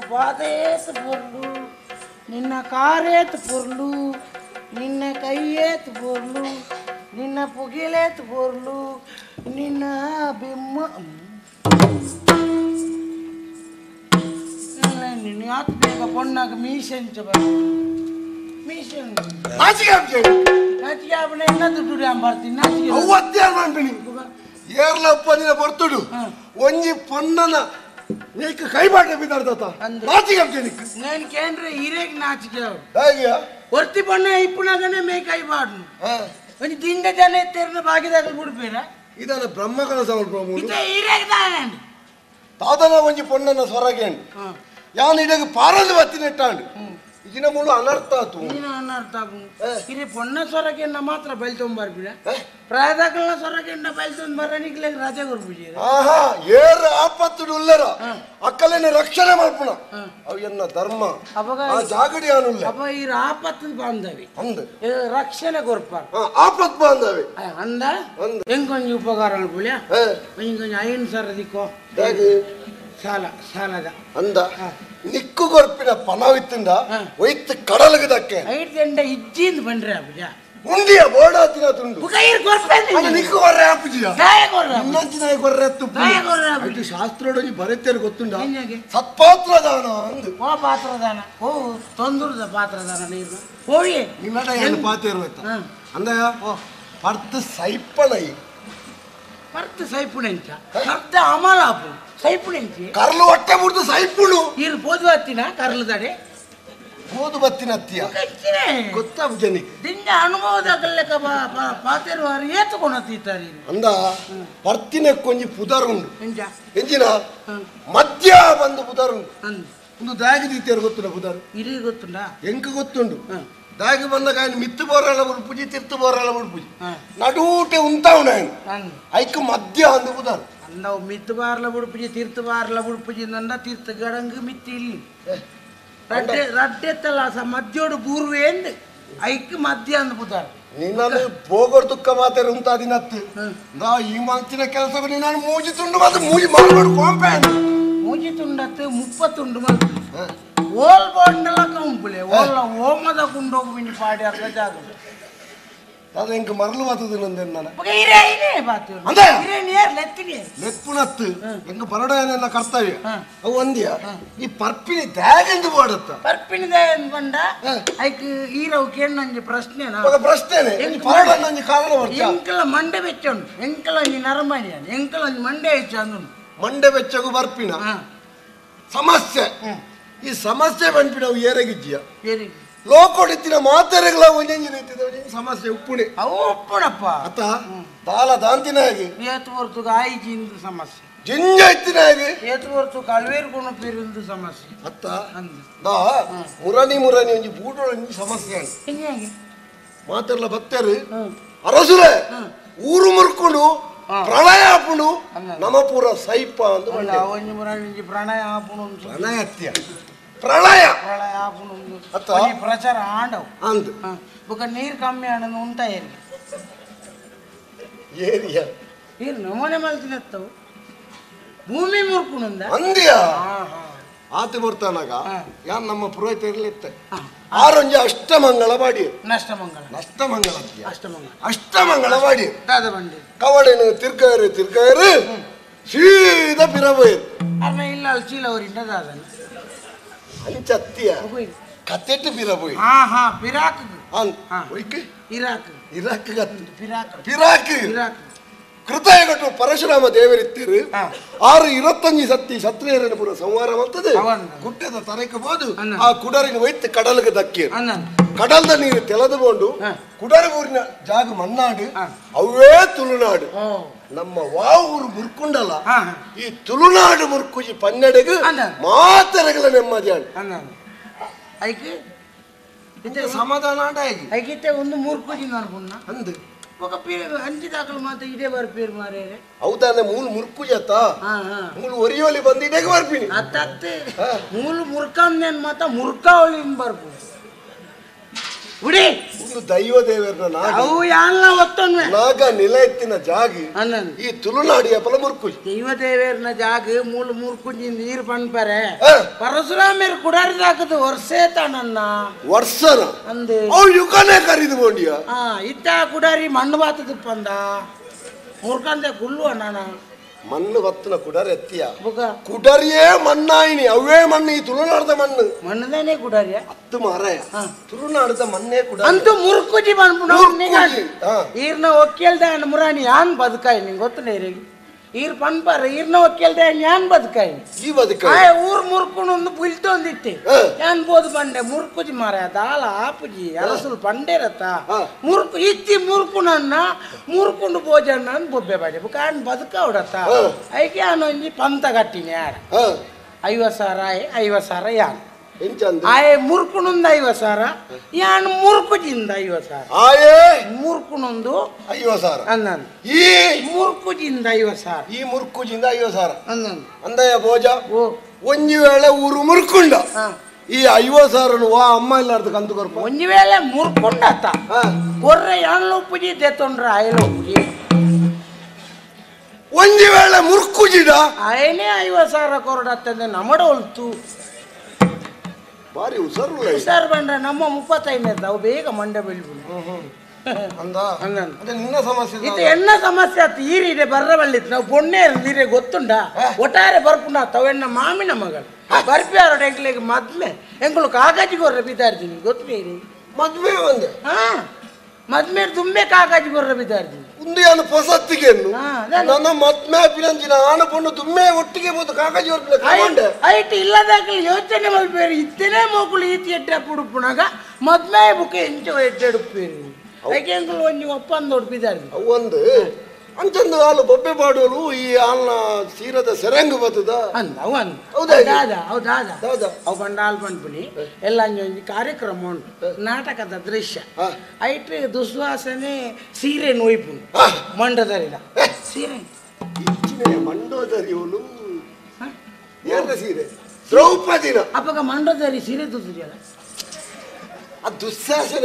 ಪಾದೇತು ಪೊರ್ಲು ನಿನ್ನ ಕಾರೇತು ಪೊರ್ಲು ನಿನ್ನ ಕೈಯೇತು ಪೊರ್ಲು ನಿನ್ನ ಪುಗಿಲೇತು ಪೊರ್ಲು ನಿನ್ನ ಬಿಮ್ಮ ನಿನ್ನ ಯಾಕೆ ಬೇಗ ಪೊಣ್ಣಾಗ ಮೀಸೆಂಚ ಮೀಸೆನ್ ನಾಚಿಕೆ ಆಪಣ ಎನ್ನ ದುಡ್ಡು ಬರ್ತೀನಿ ನಾಚಿಕೆ ಅವತ್ತೇ ಮಾಡ್ತೀನಿ ಏರ್ಲಪ್ಪ ನಿನ್ನ ಬರ್ತುಡು ಒಂಜಿ ಪೊಣ್ಣನ ನೀಕ್ ಕೈ ಬಾಟ ಬಿದ್ದಾಡ್ತ ನಾಚಿಕೆ నేను కేంద్ర హీరేకి నాచికేవు ಹೇಗೆ ಒರ್ತಿ ಬಣ್ಣ ಇಪ್ಪುನಾಗನೆ ಮೇ ಕೈ ಬಾಡ್ನು ಒಂದು ದಿಂಡ ಜನ ತೆರ್ನ ಬಾಗಿದಾಗ ಬಿಡ್ಬೇರ ಇದನ್ನ ಬ್ರಹ್ಮಕಲ ಸಮರ್ಪಣೆ ಇದೇ ಹೀರೇಗೆ ತಾನೇಂಡು ತಾತನ ಒಂಜಿ ಪೊಣ್ಣನ ಸ್ವರಗೇಂಡು ಯಾನ್ ಇಡಗ ಪಾರಂದು ಬತ್ತಿನೆಟ್ಟಾಂಡು ಈಗಿನ ಮೂಲ ಅನರ್ಥ ಆತು ನೀನು ಅನರ್ಥ ಆಗು ಇರೇ ಪೊಣ್ಣ ಸ್ವರಗೆನ್ನ ಮಾತ್ರ ಬೈಲ್ತೊಂಬರ್ಬಿಡ ಪ್ರಾಯದಾಕಲ್ನ ಸ್ವರಗೆನ್ನ ಬೈಲ್ತೊಂದು ಬರನಿಕ್ಲೆ ರಾಜ ಕೊರ್ಬಿಜೀರ ಆಹಾ ಏರ್ ಆಪತ್ತು ಉಲ್ಲರ ಅಕ್ಕಲೇನ ರಕ್ಷಣೆ ಮಾಡ್ಪುಣ ಅವು ಎನ್ನ ಧರ್ಮ ಆ ಜಾಗಡಿ ಅನುಲ್ಲ ಅಪ್ಪ ಈ ಆಪತ್ತು ಬಾಂಧವಿ ಅಂದ ರಕ್ಷಣೆ ಕೊರ್ಪ ಆಪತ್ತು ಬಾಂಧವಿ ಅಂದ ಹೆಂಗೊಂಜಿ ಉಪಕಾರ ಅನ್ಕೊಳ್ಳ ಕೊಂಚ ಐನ್ ಸರದಿಕ್ಕೋ ಹೇಗೆ ಸಾಲದ ಅಂದ ನಿಕ್ಕು ಕೊರ್ಪಿನ ಪನವಿತ್ತಿಂದ ಒಯ್ತು ಕಡಲಗೆ ದಕ್ಕೆ ಐದು ಎಂಡ ಇಜ್ಜಿಂದ ಬಂದ್ರೆ ಅಬ್ಬಜ ಉಂಡಿಯ ಬೋಡಾತಿನ ತುಂಡು ಬುಕೈರ್ ಕೊರ್ಪೆ ನಿಕ್ಕು ಕೊರ್ರೆ ಆಪುಜಿಯ ನಾಯ ಕೊರ್ರ ಇನ್ನೊಂಚಿನ ಕೊರ್ರೆ ಎತ್ತು ನಾಯ ಕೊರ್ರ ಇದು ಶಾಸ್ತ್ರೋಡಿ ಬರೆತ್ತೇರು ಗೊತ್ತುಂಡ ಹೆಂಗೆ ಸತ್ಪಾತ್ರದಾನ ಅಂದು ಓ ಪಾತ್ರದಾನ ಓ ತೊಂದೂರದ ಪಾತ್ರದಾನ ನೀರು ಹೋಗಿ ನಿನ್ನಡ ಏನು ಪಾತ್ರ ಇರುತ್ತ ಅಂದಯ ಪರ್ತು ಸೈಪಣೈ ಪರ್ತು ಸೈಪುಣೆಂಚ ಕರ್ತ ಅಮಲಾಪು ಸೈಪುಣೆಂಚಿ ಕರ್ಲು ಹೊಟ್ಟೆ ಮುಡ್ದು ಸೈಪುಳು ಇರು ಪೋದು ಹತ್ತಿನ ಕರ್ಲು ತಡೆ ಹೋದು ಬತ್ತಿನ ಹತ್ತಿಯ ಗೊತ್ತಾಗ ಜನಿಗೆ ದಿಂಜ ಅನುಭವದಾಗಲೆಕ್ಕ ಪಾತೆರು ವಾರು ಏತುಕೊಣತ್ತೀತಾರೆ ಅಂದ ಪರ್ತಿನ ಕೊಂಜಿ ಪುದರುಂಡು ಎಂಜ ಎಂಜಿನ ಮಧ್ಯ ಬಂದು ಪುದರುಂಡು ಒಂದು ದಾಗಿ ದೀತಿಯರು ಗೊತ್ತುಂಡ ಪುದರು ಇರಿ ಗೊತ್ತುಂಡ ಎಂಕ ಗೊತ್ತುಂಡು ದಾಗಿ ಬಂದಾಗ ఆయన ಮಿತ್ತು ಬೋರಲ್ಲ ಉಡ್ಪುಜಿ ತಿರ್ತು ಬೋರಲ್ಲ ಉಡ್ಪುಜಿ ನಡೂಟೆ ಉಂತಾವಣ ఆయన ಐಕ್ ಮಧ್ಯ ಅಂದು ಪುದರು ನಾವು ಮಿತ್ತು ಬಾರ್ಲ ಬುಡ್ಪುಜಿ ತೀರ್ಥ ಬಾರ್ಲ ಬುಡ್ಪುಜಿ ನಂದ ತೀರ್ಥ ಗಡಂಗು ಮಿತ್ತು ಇಲ್ಲಿ ರಡ್ಡೆತ್ತಲ್ಲ ಮಧ್ಯೋಡು ಬೂರ್ವೆ ಎಂದು ಐಕ್ ಮಧ್ಯ ಅಂದು ಪುದಾರ ನೀನು ಹೋಗೋರ್ ದುಃಖ ಮಾತಾರ ಉಂತಾದಿನತ್ತು ನಾ ಈ ಮಂಚಿನ ಕೆಲಸ ನಾನು ಮೂಜಿ ತುಂಡು ಮತ್ತೆ ಮೂಜಿ ಮಾಡ್ಬೇಡು ಕೊಂಪೆ ಮೂಜಿ ತುಂಡತ್ತು 30 ತುಂಡು ಮತ್ತೆ ಓಲ್ ಬೋಂಡಲ ಕಂಪುಲೆ ಓಲ್ಲ ಓಮದ ಕುಂಡೋಗು ಮಿನಿ ಪಾಡಿ ಅರ್ಧ ಜಾಗ ಅದು ಎಂಕ ಮರಳು ಬರ್ತದೆ ನಂದೇನು ನಾನು ಲೆಪ್ಪುನತ್ತು ಎಂಕ ಬರಡೇನೆಲ್ಲ ಕರ್ತವ್ಯ ಅವು ಒಂದಿಯ ಈ ಪರ್ಪಿನಿ ದ್ಯಾಗೆಂದು ಬಾಡುತ್ತ ಪರ್ಪಿನಿ ದ್ಯಾಗೆಂದು ಬಂಡ ಐಕ್ ಈರವು ಕೇಳಂಜಿ ಪ್ರಶ್ನೆನಾ ಪ್ರಶ್ನೆನೆ ಪರಡಂಜಿ ಕಾರಣ ಎಂಕಲ ಮಂಡೆ ಬೆಚ್ಚುಂಡು ಎಂಕಲ ಒಂಜಿ ನರಮಣಿ ಎಂಕಲ ಒಂಜಿ ಮಂಡೆ ಹೆಚ್ಚು ಅಂದು ಮಂಡೆ ಬೆಚ್ಚಗು ಬರ್ಪಿನ ಸಮಸ್ಯೆ ಈ ಸಮಸ್ಯೆ ಬಂದ್ಬಿಡವು ಏರಗಿಜ್ಜಿಯ ಲೋಕೊಡಿತ್ತಿನ ಮಾತೆರೆಗಳ ಒಂಜಿ ರೀತಿಯ ಸಮಸ್ಯೆ ಉಪ್ಪುಣೆ ಅವು ಉಪ್ಪುಣಪ್ಪ ಅತ್ತ ತಾಲ ದಾಂತಿನಾಗಿ ಏತು ಹೊರತು ಆಯ್ಜಿಂದು ಸಮಸ್ಯೆ ಜಿಂಜ ಇತ್ತಿನಾಗಿ ಏತು ಹೊರತು ಕಲ್ವೇರು ಕೊಣಪಿರಿಂದು ಸಮಸ್ಯೆ ಅತ್ತ ದಾ ಮುರನಿ ಮುರನಿ ಒಂಜಿ ಬೂಟೋಳ ಸಮಸ್ಯೆ ಹೆಂಗೆ ಮಾತೆರ್ಲ ಭಕ್ತರು ಅರಸುರೆ ಊರು ಮುರ್ಕೊಂಡು ಪ್ರಣಯ ಆಪುಣು ನಮ್ಮ ಪೂರ ಸೈಪ ಅಂದು ಒಂಜಿ ಮುರನಿ ಪ್ರಣಯ ಆಪುಣು ಪ್ರಣಯ ಅತ್ಯ ಪ್ರಳಯ ಪ್ರಳಯ ಆಪುಣು ಪ್ರಚಾರ ಆಂಡವು ಅಂದು ಬೊಕ ನೀರು ಕಮ್ಮಿ ಆಡನು ಉಂಟ ಏರಿಯಾ ನೀರು ನಮೂನೆ ಮಲ್ತಿನತ್ತವು ಭೂಮಿ ಮುರ್ಕುಣಂದ ಅಂದ್ಯ ಆತು ಬರ್ತಾನಾಗ ಯಾನ್ ನಮ್ಮ ಪುರೋಹಿತ ಇರ್ಲಿತ್ತೆ ಆರೊಂಜಿ ಅಷ್ಟಮಂಗಳ ಬಾಡಿ ನಷ್ಟಮಂಗಳ ಅಷ್ಟಮಂಗಳ ಬಾಡಿ ಕವಡೆನು ತಿರ್ಕಾಯರು ಸೀದಾ ಪಿರಬೋಯರು ಅರ್ನ ಇಲ್ಲ ಅಲ್ಲಿ ಚೀಲ ಅವರಿಂದ ದಾದನ ಅಂಚತ್ತಿಯ ಕತ್ತೆಟ್ಟು ಪಿರಬೋಯ್ ಪಿರಾಕ್ ಇರಾಕ್ ಇರಾಕ್ ಪಿರಾಕ್ ಪಿರಾಕ್ ಕೃತಯಗಟ್ಟು ಪರಶುರಾಮ ದೇವರಿತ್ತೀರು 625 ಸತ್ತಿ ಕ್ಷತ್ರಿಯರನ್ನ ಪುರ ಸಂಹಾರ ಮಾಡ್ತದೆ ಗುಡ್ಡದ ತನಕ ಬೋದು ಆ ಕುಡರಿನ ಒಯ್ತು ಕಡಲಿಗೆ ದಕ್ಕಿ ಕಡಲ್ದ ನೀರು ತೆಳೆದುಕೊಂಡು ಕುಡರಿ ಊರಿನ ಜಾಗ ಮನ್ನಾಡು ಅವೇ ತುಳುನಾಡು ನಮ್ಮ ಊರು ಮುರ್ಕುಂಡಲ್ಲ ಈ ತುಳುನಾಡು ಮುರ್ಕುಜಿ ಪನ್ನೆಡೆಗೂ ಮಾತರೆಗಳ ನೆಮ್ಮದಿ ಸಮಾಧಾನ ಐಕಿತ್ತೆ ಒಂದು ಮೂರ್ಕುಜಿ ಅನ್ಕೊಂಡ ಅಂದು ఒక పేరు అంచిదాకలు మాత్రం ఇదే వారి పేరు మారేరే అవుతానే మూలు మురుక్కు చేత మూలు ఒరియోలి ಬಂದು ಇದೇಗೆ ಬರ್ಪಿನಿ ಅತ್ತತ್ತೆ ಮೂಲು ಮುರ್ಕಂ ನೆನ್ ಮಾತ ಮುರ್ಕಾವಳಿ ಬರ್ಪು ಬಿಡಿ ಒಂದು ದೈವ ದೇವರ ಅವು ಎಲ್ಲ ಒತ್ತೊಂದು ನಾಗ ನಿಲ ಎತ್ತಿನ ಜಾಗಿ ಈ ತುಳುನಾಡಿಯ ಪಲಮುರ್ಕುಜಿ ದೈವ ದೇವರನ ಜಾಗ ಮೂಲ ಮೂರ್ಕುಂಜಿ ನೀರು ಪನ್ಪರೆ ಪರಶುರಾಮೇರು ಕುಡಾರಿದಾಕದು ವರ್ಷೇತಾನನ್ನ ವರ್ಷನ ಅಂದು ಅವು ಯುಗನೇ ಕರಿದು ಬೋಂಡಿಯ ಇತ್ತ ಕುಡಾರಿ ಮಣ್ಣು ಬಾತದ ಪಂದ ಮೂರ್ಕಂದೆ ಕುಳ್ಳುವ ನಾನು ಮಣ್ಣು ಬತ್ತನ ಕುಡಾರಿ ಎತ್ತಿಯ ಕುಡರಿಯೇ ಮಣ್ಣಾಯಿನಿ ಅವೇ ಮಣ್ಣು ಈ ತುಳುನಾಡದ ಮಣ್ಣು ಮಣ್ಣದೇನೆ ಕುಡಾರಿಯ ಹತ್ತು ಮಾರಾಯ ತುಳುನಾಡದ ಮಣ್ಣೇ ಕುಡಾರಿ ಅಂತೂ ಮುರುಕುಜಿ ಬಂದ್ಬಿಡು ಈರ್ನ ಒಕ್ಕೇಳ್ದ ಮುರಾಣಿ ಯಾನ್ ಬದುಕಾಯಿ ನಿಂಗೆ ಗೊತ್ತನೇ ಇರಿಗೆ ಈರ್ ಪನ್ಪಾರ ಈರ್ನ ಒಕ್ಕೇಳ್ದ ಯಾನ್ ಬದುಕಾಯಿ ಈ ಬದುಕಾಯಿ ಊರ್ ಮುರ್ಕೊಂಡು ಒಂದು ಪುಲ್ತೊಂದಿತ್ತೆ ಯಾನ್ ಬೋದು ಬಂಡೆ ಮುರ್ಕುಜಿ ಮಾರ ದಾಲ ಆಪುಜಿ ಅರಸುಲು ಪಂಡೇರತ್ತ ಮುರ್ಕು ಇತ್ತಿ ಮುರ್ಕುನನ್ನ ಮುರ್ಕೊಂಡು ಭೋಜನ ಅಂತ ಬೊಬ್ಬೆ ಬಾಡಿ ಕಾನ್ ಬದುಕವಡತ್ತ ಐಕೆ ಒಂಜಿ ಪಂತ ಕಟ್ಟಿನಿ ಯಾರ 50,000 ಯಾನ್ ಆಯೆ ಮುರ್ಕುಣೊಂದು 50,000 ಯಾನ್ ಮುರ್ಕುಜಿಂದ 50,000 ಆಯೆ ಮುರ್ಕುಣೊಂದು 50,000 ಅನ್ನನ್ ಈ ಮುರ್ಕುಜಿಂದ 50,000 ಈ ಮುರ್ಕುಜಿಂದ 50,000 ಅನ್ನನ್ ಅಂದಯ್ಯ ಭೋಜ ಒಂಜಿ ವೇಳೆ ಊರು ಮುರ್ಕುಂಡ ಈ 50,000 ವಾ ಅಮ್ಮ ಇಲ್ಲಾರ್ದು ಕಂತು ಕೊರ್ಪ ಒಂಜಿ ವೇಳೆ ಮುರ್ಕುಂಡತ್ತ ಕೊರ್ರೆ ಯಾನ್ಲೊಪ್ಪುಜಿ ತೆತ್ತೊಂಡ್ರ ಆಯಲೊಪ್ಪುಜಿ ಒಂಜಿ ವೇಳೆ ಮುರ್ಕುಜಿಡ ಆಯನೇ 50,000 ಕೊರಡತ್ತಂದೆ ನಮಡ ಹೊಲ್ತು ಬಾರಿ ಹುಷಾರು ಬಂದ್ರೆ ನಮ್ಮ 35 ಅವು ಬೇಗ ಮಂಡೆ ಬೆಳಿಬೋದು ನಿನ್ನ ಸಮಸ್ಯೆ ಇದು ಎನ್ನ ಸಮಸ್ಯೆ ಆಯ್ತು ಈರಿದೆ ಬರ್ರಬಲ್ಲಿತ್ತು ನಾವು ಬೊಣ್ಣೆ ನೀರೇ ಗೊತ್ತುಂಡ ಒಟ್ಟಾರೆ ಬರ್ಪುಂಡ ತವೆಣ್ಣ ಮಾಮಿನ ಮಗಳು ಬರ್ಪಿಯಾರ ಎಂಗ್ಲಿಗೆ ಮದ್ಮೆ ಎಂಗಳು ಕಾಗಜಿಗೊರ್ರೆ ಬಿದ್ದಾರ್ತೀನಿ ಗೊತ್ತೇ ಮದ್ವೆ ಒಂದೇ ಮದ್ಮೆ ತುಂಬೆ ಕಾಗಜಿಗೊರ್ರೆ ಬಿದ್ದಾರ್ತೀನಿ ಉಂಡಿಯಾನು ಪೊಸತ್ತಿಗೆ ನನ್ನ ಮದ್ಮೆ ಪಿನಂಚಿನ ಆನ ಪೊಣ್ಣು ತುಂಬೆ ಒಟ್ಟಿಗೆ ಬೋದು ಕಾಗಜಿ ಹೊರಗೆ ಐಟ್ ಇಲ್ಲದಾಗಲಿ ಯೋಚನೆ ಮಲ್ಪೇರಿ ಇತ್ತನೇ ಮಕ್ಕಳು ಈತಿ ಎಡ್ಡೆ ಪುಡುಪುನಾಗ ಮದ್ಮೆ ಬುಕ್ ಎಂಚು ಎಡ್ಡೆಡುಪ್ಪೇರಿ ಅದಕ್ಕೆ ಎಂಗಳು ಒಂದು ಒಪ್ಪಂದ ಹೊಡ್ಪಿದ್ದಾರೆ ಒಂದು ಅಂಚಂದು ಹಾಲು ಬೊಬ್ಬೆ ಮಾಡುವಳು ಈ ಹಾಲ್ನ ಸೀರದ ಸೆರಂಗು ಬರ್ತದ ಅವು ಬಂಡ ಹಾಲು ಬಂದ್ಬಿಡಿ ಎಲ್ಲ ಒಂದು ಕಾರ್ಯಕ್ರಮ ಉಂಟು ನಾಟಕದ ದೃಶ್ಯ ಐಟ್ ದುಶ್ವಾಸನೆ ಸೀರೆ ನೋಯ್ಪು ಮಂಡದರಿದ ಸೀರೆ ಮಂಡೋದರಿಯವಳು ಸೀರೆ ದ್ರೌಪದಿನ ಅಪ್ಪಗ ಮಂಡೋದರಿ ಸೀರೆ ದುದ್ರಿಯಲ್ಲ ದುಶ್ಯಾಸನ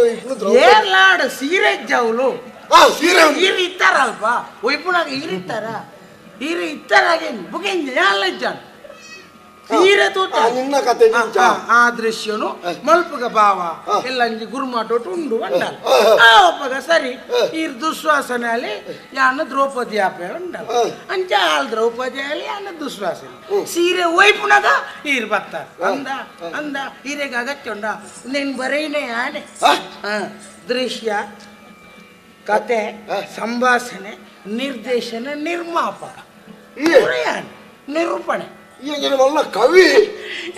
ಏರ್ಲಾಡ ಸೀರೆ ಜವಲು ಸೀರೆ ಈರು ಇತ್ತಾರಲ್ಪ ಒಯ್ಪುನಾಗ ಈರು ಇತ್ತಾರ ಈರು ಇತ್ತಾರಾಗೇನು ಬುಗೇಂಜ ಎಲ್ಲ ಇದ್ದಾನ ಸೀರೆ ತೂತ ನಿನ್ನ ಕತೆ ಆ ದೃಶ್ಯನು ಮಲ್ಪಗ ಭಾವ ಎಲ್ಲ ಗುರುಮಾಟೋಟು ಉಂಡು ಅಂಡ ಒಪ್ಪಗ ಸರಿ ಈರ್ ದುಶ್ವಾಸನೆ ಅಲ್ಲಿ ಯಾನ ದ್ರೌಪದಿ ಆಪೆ ಉಂಡ ಅಂಚ ಹಾಲ್ ದ್ರೌಪದಿ ಅಲ್ಲಿ ಯಾನ ದುಶ್ವಾಸನೆ ಸೀರೆ ಒಯ್ಪುನಾಗ ಈರ್ ಬತ್ತಾರ ಅಂದ ಈರೆಗೆ ಅಗತ್ಯ ಉಂಡ ನೀನ್ ಬರೀನೆ ಯಾನೆ ದೃಶ್ಯ ಕತೆ ಸಂಭಾಷಣೆ ನಿರ್ದೇಶನ ನಿರ್ಮಾಪಕ ನಿರೂಪಣೆ ಕವಿ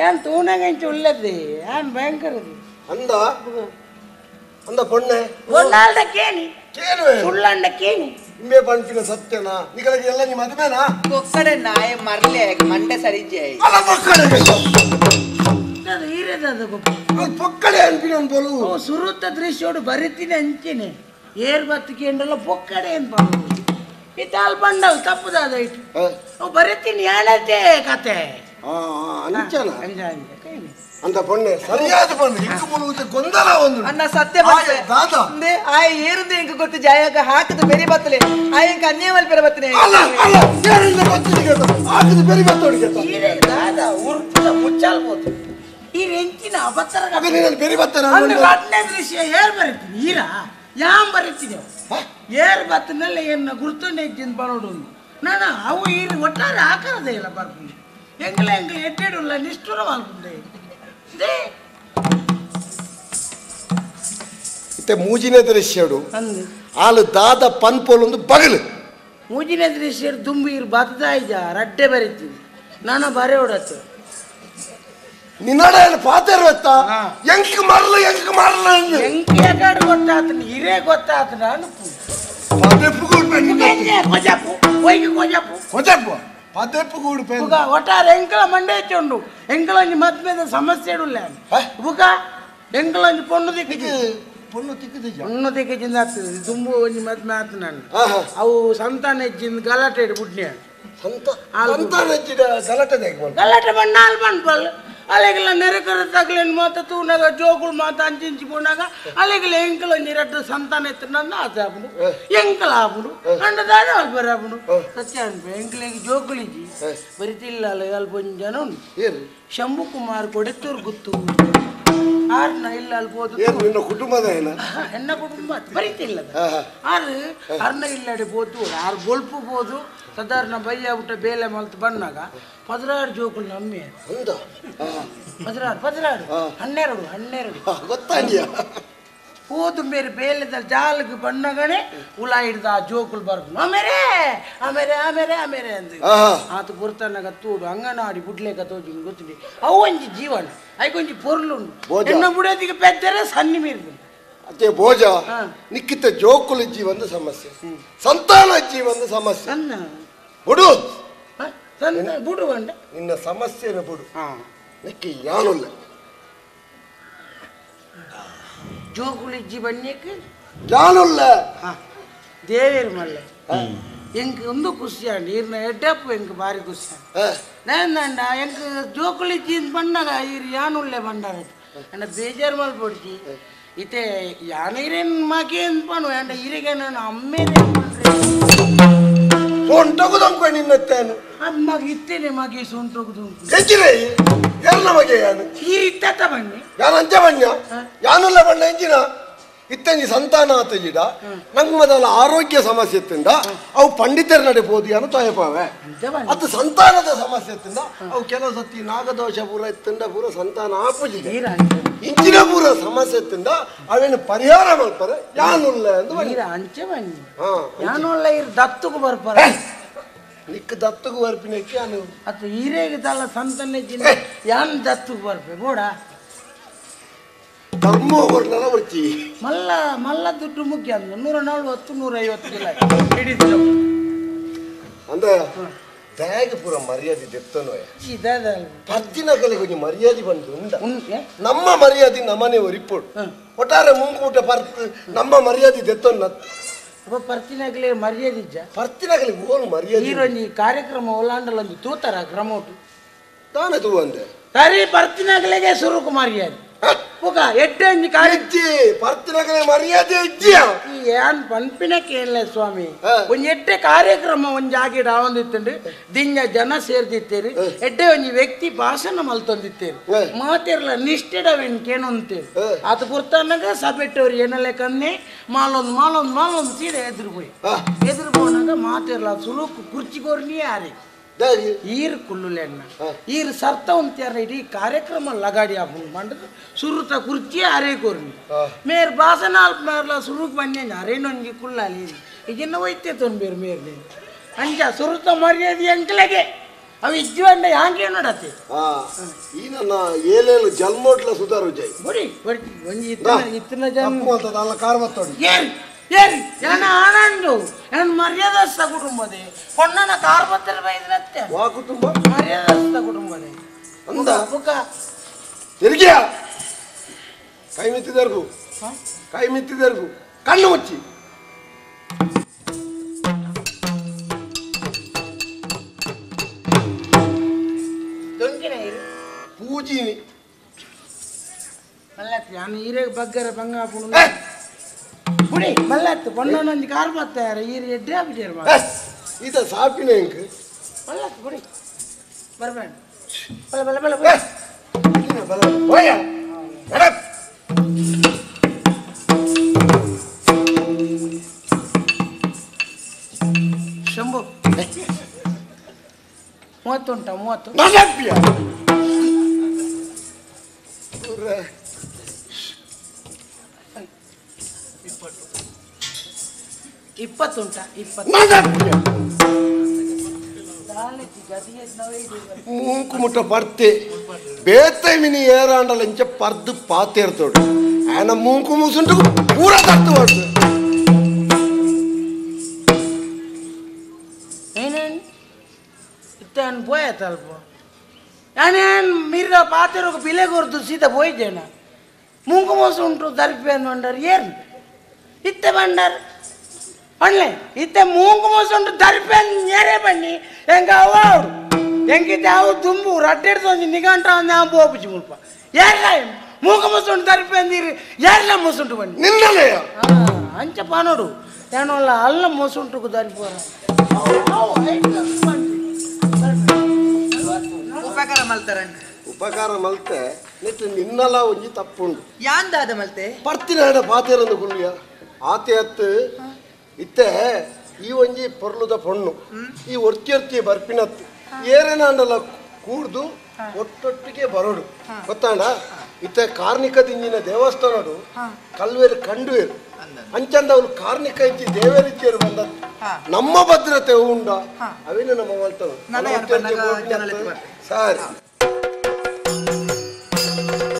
ಏನ್ ತೂನಗಂಚು ಉಳ್ಳದಿ ಏನ್ ಭಯಂಕರದಿ ಅಂದ ಪೊಣ್ಣೆ ಕೇನಿ ಸುಳ್ಳಂಡ ಕೇನಿ ನಿಮ್ಮೆ ಪಂಪಿನ ಸತ್ಯನಾ ನಿಗಳಿಗೆ ಎಲ್ಲ ನಿಮ್ಮ ಮದುವೆನಾ ಒಕ್ಕಡೆ ನಾಯ ಮರ್ಲೆ ಮಂಡೆ ಸರಿಜೆ ಅಲ್ಲ ಪೊಕ್ಕಡೆ ಅದು ಈರೆದ ಪೊಕ್ಕಡೆ ಅನ್ಪಿನ ಬೋಲು ಸುರುತ್ತ ದೃಶ್ಯೋಡು ಬರಿತೀನಿ ಅಂಚೆನೆ ಏರ್ ಬತ್ತಿಗೆಂಡಲ್ಲ ಪೊಕ್ಕಡೆ ಏನ್ ಬಂದು ಇತ್ತಾಲ್ ಬಂಡಲ್ ತಪ್ಪುದಾದ ಇಟ್ಟು ಅವು ಬರೀತೀನಿ ಏನತ್ತೆ ಕತೆ ಅಂಚನ ಅಂತ ಪೊಣ್ಣೆ ಸರಿಯಾದ ಪೊಣ್ಣೆ ಇಂಕು ಬರುವುದು ಗೊಂದಲ ಒಂದು ಅನ್ನ ಸತ್ಯ ಬಂದೆ ಆಯ ಏರುದು ಇಂಕ ಗೊತ್ತು ಜಾಯಕ ಹಾಕಿದ ಬೆರಿ ಬತ್ತಲೆ ಆಯ ಇಂಕ ಅನ್ಯ ಮಲ್ಪೆರ ಬತ್ತನೆ ಹಾಕಿದ ಬೆರಿ ಬತ್ತೋಡಿಗೆ ಈರೆ ದಾದ ಉರ್ಪುದ ಮುಚ್ಚಾಲ್ಬೋದು ಈ ರೆಂಚಿನ ಅಬತ್ತರ ಬೆರಿ ಬತ್ತನ ಘಟನೆ ದೃಶ್ಯ ಏರ್ ಬರೀತೀನಿ ಈರಾ ಯಾಮ್ ಬರೀತೀನಿ ಏರ್ ಬತ್ತನೆಲ್ಲ ಏನ ಗುರ್ತೊಂಡೆ ಇದ್ದೀನಿ ಬರೋಡು ನಾನು ಅವು ಈರು ಒಟ್ಟಾರೆ ಆಕಾರದೇ ಇಲ್ಲ ಬರ್ತೀನಿ ಎಂಗ್ಲ ಎಡ್ಡೆಡುಲ್ಲ ನಿಷ್ಠುರ ಮಾಡ್ಕೊಂಡೆ ಇತ್ತೆ ಮೂಜಿನ ದೃಶ್ಯಡು ಹಾಲು ದಾದ ಪನ್ಪೋಲೊಂದು ಬಗಲು ಮೂಜಿನ ದೃಶ್ಯ ತುಂಬಿ ಇರು ಬತ್ತದಾಯ್ಜ ರಡ್ಡೆ ಬರೀತೀನಿ ನಾನು ಬರೆ ಹೊಡತ್ತು ನಿನ್ನಡ ಪಾತಿರ್ವತ್ತ ಎಂಕ್ ಮರಲು ಎಂಕಿ ಯಾಕಾಡು ಗೊತ್ತಾತನ ಹಿರೇ ಗೊತ್ತಾತನ ಅನುಪು ಒಟ್ಟಾರೆ ಎಂಕಲ ಮಂಡೆ ಉಂಡು ಎಂಕಲೊಂಜಿ ಮದ್ಮೆದ ಸಮಸ್ಯೆ ಉಳ್ಳ ಬುಗ ಎಂಕಲೊಂಜಿ ಪೊಣ್ಣು ತಿಕ್ಕಿದಿಂದ ಆಗ್ತದೆ ತುಂಬು ಒಂಜಿ ಮದ್ಮೆ ಆತ ನಾನು ಅವು ಸಂತಾನ ಹೆಚ್ಚಿಂದ ಗಲಾಟೆ ಬುಡ್ನೆ ಗಲಾಟೆ ಗಲಾಟೆ ಬಣ್ಣ ಹಾಲು ಬಂದ್ಬಲ್ ಅಲ್ಲಿಗೆಲ್ಲ ನೆರೆಕರ ತಗಲೇನು ಮಾತ ತೂನಾಗ ಜೋಗುಳು ಮಾತ ಅಂಚಿಂಚಿ ಪೋನಾಗ ಅಲ್ಲಿಗೆಲ್ಲ ಎಂಕಲ ನೀರಟ್ಟು ಸಂತಾನ ಎತ್ತ ನನ್ನ ಆಸೆ ಆಪುಡು ಎಂಕಲ ಆಪುಡು ಅಂಡದಾದ ಅಲ್ಲಿ ಬರಾಪುಡು ಸತ್ಯ ಅನ್ಪೆ ಎಂಕಲಿಗೆ ಜೋಗುಳಿಜಿ ಬರಿತಿಲ್ಲ ಅಲ್ಪ ಒಂದು ಜನ ಉಂಟು ಶಂಭು ಕುಮಾರ್ ಕೊಡೆತ್ತೂರು ಗುತ್ತು ಆರ್ನ ಇಲ್ಲ ಅಲ್ಲಿ ಹೋದು ಕುಟುಂಬದ ಎನ್ನ ಕುಟುಂಬ ಬರೀತಿಲ್ಲ ಆರು ಅರ್ನ ಇಲ್ಲಡೆ ಬೋದು ಆರು ಗೊಲ್ಪು ಬೋದು ಸಾಧಾರಣ ಬಯ್ಯ ಊಟ ಬೇಲೆ ಮಲ್ತು ಬಂದಾಗ 16 ಜೋಕುಲು ನಮ್ಮೆ 16 12 ಗೊತ್ತಾಗಿಯ ಹೋದು ಮೇರೆ ಬೇಲೆದ ಜಾಲಕ್ಕೆ ಬಣ್ಣಗಣೆ ಹುಳ ಹಿಡ್ದು ಆ ಜೋಕುಲು ಬರ್ದು ಆಮೇಲೆ ಆಮೇಲೆ ಆಮೇಲೆ ಆಮೇಲೆ ಅಂದ ಆತ ಬುರ್ತನಾಗ ತೂಡು ಅಂಗನವಾಡಿ ಬುಡ್ಲೇಕ ತೋಜಿ ಗೊತ್ತಿದೆ ಅವು ಒಂಜಿ ಜೀವನ ಐಕೊಂಜಿ ಪೊರ್ಲುಂಡು ಎನ್ನ ಬುಡದಿಗೆ ಪೆದ್ದರೆ ಸನ್ನಿ ಮೀರಿದು ಅದೇ ಭೋಜ ನಿಕ್ಕಿತ ಜೋಕುಲು ಇಜ್ಜಿ ಒಂದು ಸಮಸ್ಯೆ ಸಂತಾನ ಇಜ್ಜಿ ಒಂದು ಸಮಸ್ಯೆ ಬುಡು ಬುಡು ಬಂಡ ನಿನ್ನ ಸಮಸ್ಯೆನ ಬುಡು ನಿಕ್ಕಿ ಯಾನುಲ್ಲ ಜೋಕುಲು ಇಜ್ಜಿ ಬನ್ಯಕ್ಕೆ ಯಾನುಲ್ಲ ದೇವೇರು ಮಲ್ಲ ಎಂಕ್ ಒಂದು ಖುಷಿ ಅಂಡ್ ಇರ್ನ ಎಡ್ಡಪ್ಪು ಎಂಕ್ ಭಾರಿ ಖುಷಿ ನಂದಂಡ ಎಂಕ್ ಜೋಕುಲು ಇಜ್ಜಿ ಬಣ್ಣಗ ಇರ್ ಯಾನುಲ್ಲೆ ಬಂಡಾರ ಅಂಡ ಬೇಜಾರು ಮಲ್ಪೊಡ್ಚಿ ಇತ್ತೆ ಯಾನಿರೇನ್ ಮಗೆ ಅನ್ಪನು ಅಂಡ ಇರಿಗೆ ನಾನು ಅಮ್ಮೇನೆ ಸೊಂಟಗುದಂಕ ನಿನ್ನತ್ತೇನು ಮಗ ಇತ್ತೇನೆ ಮಗೆ ಸೊಂಟಗುದು ಹೆಚ್ಚಿನ ಎಲ್ಲ ಮಗೆ ಯಾನು ಈ ಇತ್ತ ಬನ್ನಿ ಯಾನು ಅಂಚ ಬಣ್ಣ ಯಾನುಲ್ಲ ಬಣ್ಣ ಎಂಚಿನ ಇತ್ತಂಜಿ ಸಂತಾನ ಆತಜಿಡ ನಂಗೆ ಮೊದಲ ಆರೋಗ್ಯ ಸಮಸ್ಯೆ ಎತ್ತಿಂದ ಅವು ಪಂಡಿತರ ನಡೆ ಬೋದು ಯಾನು ತಯಪಾವೆ ಅದು ಸಂತಾನದ ಸಮಸ್ಯೆ ಎತ್ತಿಂದ ಅವು ಕೆಲವು ಸತಿ ನಾಗದೋಷ ಪೂರ ಎತ್ತಿಂದ ಪೂರ ಸಂತಾನ ಆಪುಜಿದೆ ಇಂಚಿನ ಪೂರ ಸಮಸ್ಯೆ ಎತ್ತಿಂದ ಅವೇನು ಪರಿಹಾರ ಮಾಡ್ತಾರೆ ಯಾನುಲ್ಲ ಎಂದು ಅಂಚೆ ಬನ್ನಿ ಯಾನುಲ್ಲ ಇರ್ ದತ್ತುಕು ಬರ್ಪಾರ ನಿಕ್ಕ ದತ್ತುಕು ಬರ್ಪಿನಕ್ಕೆ ಯಾನು ಅದು ಹೀರೆಗೆ ತಲ್ಲ ಸಂತಾನ ಯಾನ್ ದತ್ತುಕು ಬರ್ಪೆ ಬೋಡ ಧರ್ಮವರ್ಣನ ಬರ್ತಿ ಮಲ್ಲ ದುಡ್ಡು ಮುಖ್ಯ ಅಂದ್ರೆ 140 150 ಕಿಲೋ ಹಿಡಿದ್ರು ಅಂದ್ರೆ ಬ್ಯಾಗ್ ಪೂರ ಮರ್ಯಾದೆ ದೆತ್ತನೋ ಪರ್ತಿನಕಲೆ ಕೊಂಚ ಮರ್ಯಾದೆ ಬಂದು ನಮ್ಮ ಮರ್ಯಾದೆ ನಮ್ಮನೆ ರಿಪೋರ್ಟ್ ಒಟ್ಟಾರೆ ಮುಂಕೂಟ ಪರ್ತ್ ನಮ್ಮ ಮರ್ಯಾದೆ ದೆತ್ತನ್ನ ಪರ್ತಿನಕಲೆ ಮರ್ಯಾದೆ ಪರ್ತಿನಕಲೆ ಓನು ಮರ್ಯಾದೆ ಈರೊಂದು ಕಾರ್ಯಕ್ರಮ ಒಲಾಂಡಲೊಂದು ತೂತರ ಕ್ರಮೋಟು ತಾನೇ ತೂ ಅಂದೆ ಸರಿ ಪರ್ತಿನಕಲೆಗೆ ಸುರುಕು ಮರ್ಯಾದೆ ಎಡ್ಡೆಂಜಿ ಕಾಳಿಜ್ಜಿ ಪರ್ತಿನಕಲೆ ಮರ್ಯಾದೆ ಇಜ್ಜಿಯ ಏನ್ ಪಂಪಿನ ಕೇಳಲೆ ಸ್ವಾಮಿ ಒಂಜಿ ಎಡ್ಡೆ ಕಾರ್ಯಕ್ರಮ ಒಂಜಿ ಆಗಿಡ ಆವಂದಿತ್ತುಂಡು ದಿಂಜ ಜನ ಸೇರ್ದಿತ್ತೇರಿ ಎಡ್ಡೆ ಒಂಜಿ ವ್ಯಕ್ತಿ ಭಾಷಣ ಮಲ್ತೊಂದಿತ್ತೇರಿ ಮಾತಿರ್ಲ ನಿಷ್ಠೆಡವೆನ್ ಕೇನೊಂತೇರಿ ಅದು ಪುರ್ತನಾಗ ಸಭೆಟ್ಟವ್ರು ಏನಲ್ಲ ಕನ್ನೆ ಮಾಲೊಂದು ಸೀದೆ ಎದುರು ಹೋನಾಗ ಮಾತಿರ್ಲ ಸುಲುಕು ಕುರ್ಚಿಗೋರ್ನಿ ಯಾರಿ ಈರ್ ಕುಲ್ಲುಲೆನ್ನ ಈರ್ ಸರ್ತ ಒಂತ್ಯಾರ ಇಡೀ ಕಾರ್ಯಕ್ರಮ ಲಗಾಡಿ ಹಾಕೊಂಡು ಮಾಡಿದ್ರು ಸುರುತ ಕುರ್ಚಿ ಅರೆ ಕೋರ್ನಿ ಮೇರ್ ಬಾಸನ ಅಲ್ಪ ಮೇರ್ಲ ಸುರುಕ್ ಬನ್ನಿ ಅರೇನೊಂಜಿ ಕುಳ್ಳಾಲಿ ಈಗಿನ್ನ ಒಯ್ತೆ ತೊಂಬೇರು ಮೇರ್ಲಿ ಅಂಜ ಸುರುತ ಮರ್ಯಾದೆ ಅಂಕಲೆಗೆ ಅವು ಇಜ್ಜುವಂಡ ಹ್ಯಾಂಗೆ ನೋಡತ್ತೆ ಈ ನನ್ನ ಏಲೇಲು ಜಲ್ಮೋಟ್ಲ ಸುಧಾರು ಜೈ ಬಡಿ ಒಂಜಿ ಇತ್ತಿನ ಜನ್ಮ ಅಂತದಲ್ಲ ಕಾರ್ ಮತ್ತೋಡಿ ಏರಿ ಏನ ಆನಂದು ಏನ್ ಮರ್ಯಾದಸ್ಥ ಕುಟುಂಬದೇ ಪೊಣ್ಣನ ಕಾರ್ಬತ್ತಲ್ಲಿ ಬೈದ್ರತ್ತೆ ವಾ ಕುಟುಂಬ ಮರ್ಯಾದಸ್ಥ ಕುಟುಂಬದೇ ಅಂದ ಬುಕ್ಕ ತಿರುಗಿಯ ಕೈ ಮಿತ್ತಿದರ್ಗು ಕಣ್ಣು ಮುಚ್ಚಿ ಪೂಜಿನಿ ಮಲ್ಲತ್ತಿ ನಾನು ಈರೆ ಬಗ್ಗರ ಬಂಗಾಪುಣ ಬುಡಿ ಮಲ್ಲತ್ತು ಪೊಣ್ಣನೊಂದು ಕಾರ್ ಬರ್ತಾರೆ ಈರು ಎಡ್ಡೆ ಆಗ್ಬಿಟ್ಟಿರು ಇದ ಸಾಪಿನ ಎಂಕ್ ಮಲ್ಲತ್ತು ಬುಡಿ ಬರಬೇಡ ಬಲ ಬಲ ಬಲ ಶಂಭು 30 ಉಂಟಾ 30 20 ಉಂಟಾ 20 ಮೂಂಕು ಮುಟ್ಟ ಪರ್ತೆ ಬೇತೆ ಮಿನಿ ಏರಾಂಡಲಂಚ ಪರ್ದು ಪಾತೇರ್ತೋಡು ಆನ ಮೂಂಕು ಮೂಸುಂಟು ಪೂರ ತತ್ತು ಮಾಡ್ತು ಏನೇನು ಇತ್ತೇನು ಪೋಯತ್ ಅಲ್ಪ ನಾನೇನು ಮೀರ ಪಾತೆರೋಗ ಬಿಲೆಗೋರ್ದು ಸೀದಾ ಪೋಯ್ತೇನ ಮೂಂಕು ಮೋಸ ಉಂಟು ದರ್ಪಿ ಅಂತ ಬಂಡಾರ ಏನು ಇತ್ತೆ ಬಂಡಾರ ಅಣ್ಣ ಇತ್ತೆ ಮೂಂಕು ಮೋಸ ಉಂಟು ದರ್ಪಿ ಅಂತ ನೇರೆ ಬನ್ನಿ ಹೆಂಗ ಅವರು ಎಂಕಿತ ಅವು ದುಂಬು ರಡ್ಡೆಡ್ದು ಒಂದು ನಿಗಂಟ ಒಂದು ಬೋಪುಜಿ ಮುಲ್ಪ ಯಾರ ಮೂಕ ಮುಸುಂಟು ತರಿಪಿ ಅಂದಿರಿ ಯಾರಲ್ಲ ಮುಸುಂಟು ಬನ್ನಿ ನಿನ್ನಲೇ ಅಂಚ ಪಾನೋಡು ಏನಲ್ಲ ಅಲ್ಲ ಮುಸುಂಟು ತರಿಪೋರ ಉಪಕಾರ ಮಲ್ತಾರಂಡ ಉಪಕಾರ ಮಲ್ತೆ ನೆಟ್ಟು ನಿನ್ನಲ ಒಂಜಿ ತಪ್ಪುಂಡು ಯಾಂದಾದ ಮಲ್ತೆ ಪರ್ತಿನಾಡ ಪಾತೆರಂದು ಗುಳ್ಳಿಯ ಆತೆ ಅತ್ತು ಇತ್ತೆ ಈ ಒಂಜಿ ಪೊರ್ಲುದ ಪೊಣ್ಣು ಈ ಒರ್ತಿ ಬರ್ಪಿನತ್ತು ಏರೇನಾಂಡಲ ಕೂಡ್ದು ಒಟ್ಟೊಟ್ಟಿಗೆ ಬರೋಡು ಗೊತ್ತಾಂಡ ಇತ್ತೆ ಕಾರ್ಣಿಕ ದಿಂಜಿನ ದೇವಸ್ಥಾನಡು ಕಲ್ವೇರು ಕಂಡುವೇರು ಅಂಚಂದ ಅವ್ರು ಕಾರ್ಣಿಕ ಇಚ್ಚಿ ದೇವರಿಚ್ಚಿಯರು ಬಂದದ್ದು ನಮ್ಮ ಭದ್ರತೆ ಉಂಡ ಅವೇನು ನಮ್ಮ ಮಲ್ತವ ಸರಿ